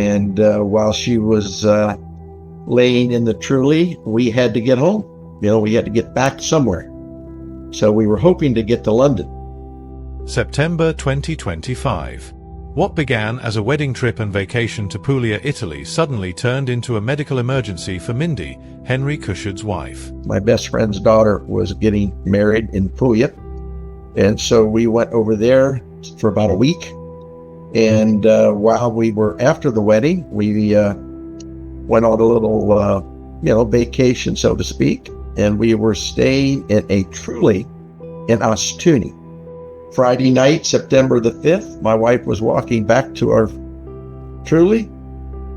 And while she was laying in the trolley, we had to get home. We had to get back somewhere. So we were hoping to get to London. September 2025. What began as a wedding trip and vacation to Puglia, Italy, suddenly turned into a medical emergency for Mindi, Henry Cushard's wife. My best friend's daughter was getting married in Puglia, and so we went over there for about a week. And while we were after the wedding, we went on a little, vacation, so to speak, and we were staying in a trolley in Ostuni. Friday night, September the 5th, my wife was walking back to our trolley,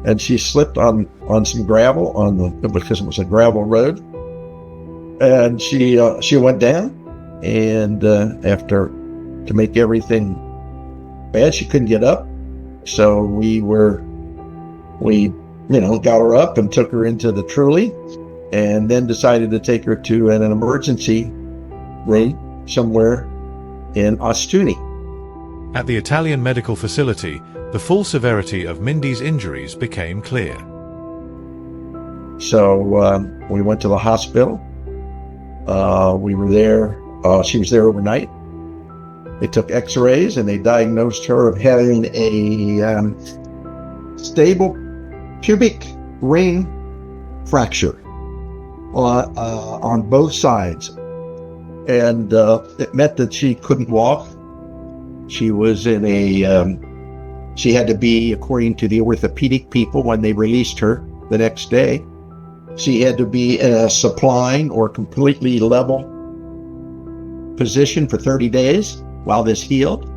and she slipped on some gravel because it was a gravel road, and she went down. And to make everything bad, she couldn't get up. So we got her up and took her into the trolley, and then decided to take her to an emergency room somewhere in Ostuni. At the Italian medical facility, the full severity of Mindi's injuries became clear. So we went to the hospital. We were there. She was there overnight. They took x-rays and they diagnosed her of having a stable pubic ring fracture on both sides. And it meant that she couldn't walk. She was in she had to be, according to the orthopedic people, when they released her the next day, she had to be in a supine or completely level position for 30 days while this healed.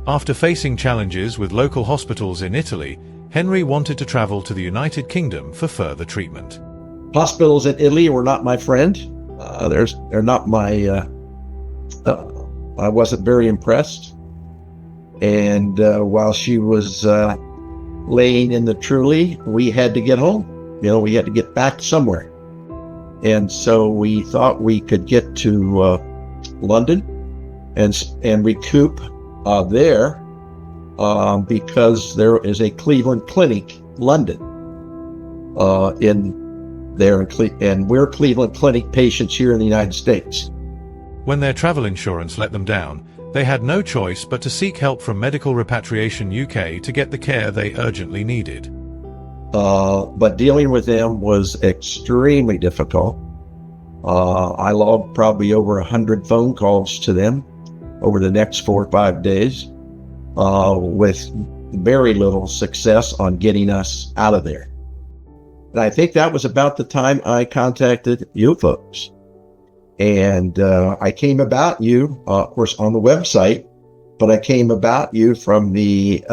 After facing challenges with local hospitals in Italy, Henry wanted to travel to the United Kingdom for further treatment. Hospitals in Italy were not my friend. They're not my, I wasn't very impressed. And while she was laying in the trolley, we had to get home. We had to get back somewhere. And so we thought we could get to London and recoup there because there is a Cleveland Clinic, London, and we're Cleveland Clinic patients here in the United States. When their travel insurance let them down, they had no choice but to seek help from Medical Repatriation UK to get the care they urgently needed. But dealing with them was extremely difficult. I logged probably over 100 phone calls to them over the next 4 or 5 days, with very little success on getting us out of there. And I think that was about the time I contacted you folks. And I came about you, of course, on the website, but I came about you from the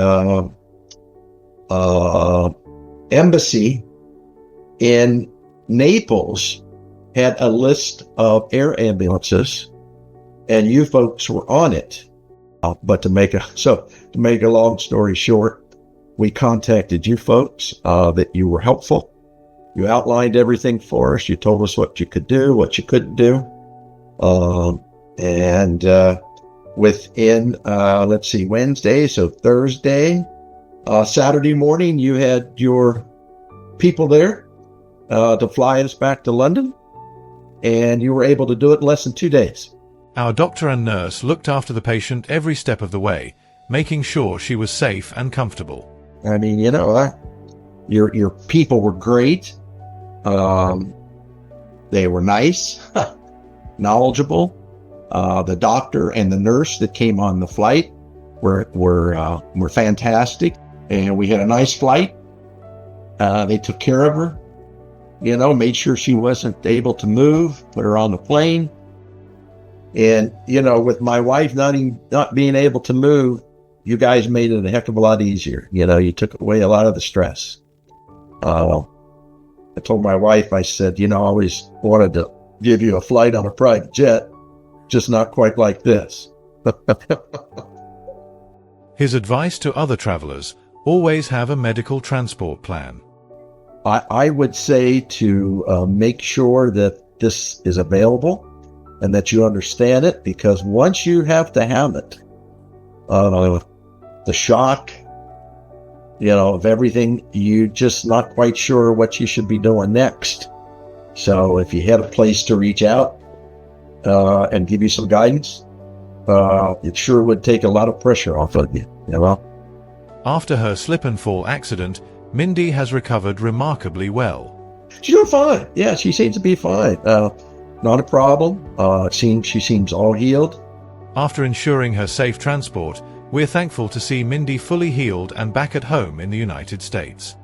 embassy in Naples. Had a list of air ambulances, and you folks were on it. But to make a long story short, we contacted you folks, that you were helpful. You outlined everything for us. You told us what you could do, what you couldn't do. And within, Wednesday, so Thursday, Saturday morning, you had your people there to fly us back to London. And you were able to do it in less than 2 days. Our doctor and nurse looked after the patient every step of the way, making sure she was safe and comfortable. I mean, your people were great. They were nice, knowledgeable. The doctor and the nurse that came on the flight were fantastic, and we had a nice flight. They took care of her. Made sure she wasn't able to move, put her on the plane. And, with my wife not being able to move, you guys made it a heck of a lot easier. You took away a lot of the stress. I told my wife, I said, I always wanted to give you a flight on a private jet, just not quite like this. His advice to other travelers: always have a medical transport plan. I would say to make sure that this is available and that you understand it, because once you have to have it, the shock of everything. You're just not quite sure what you should be doing next. So if you had a place to reach out and give you some guidance, it sure would take a lot of pressure off of you. After her slip and fall accident, Mindi has recovered remarkably well. She's doing fine. Yeah, she seems to be fine. Not a problem. She seems all healed. After ensuring her safe transport, we're thankful to see Mindi fully healed and back at home in the United States.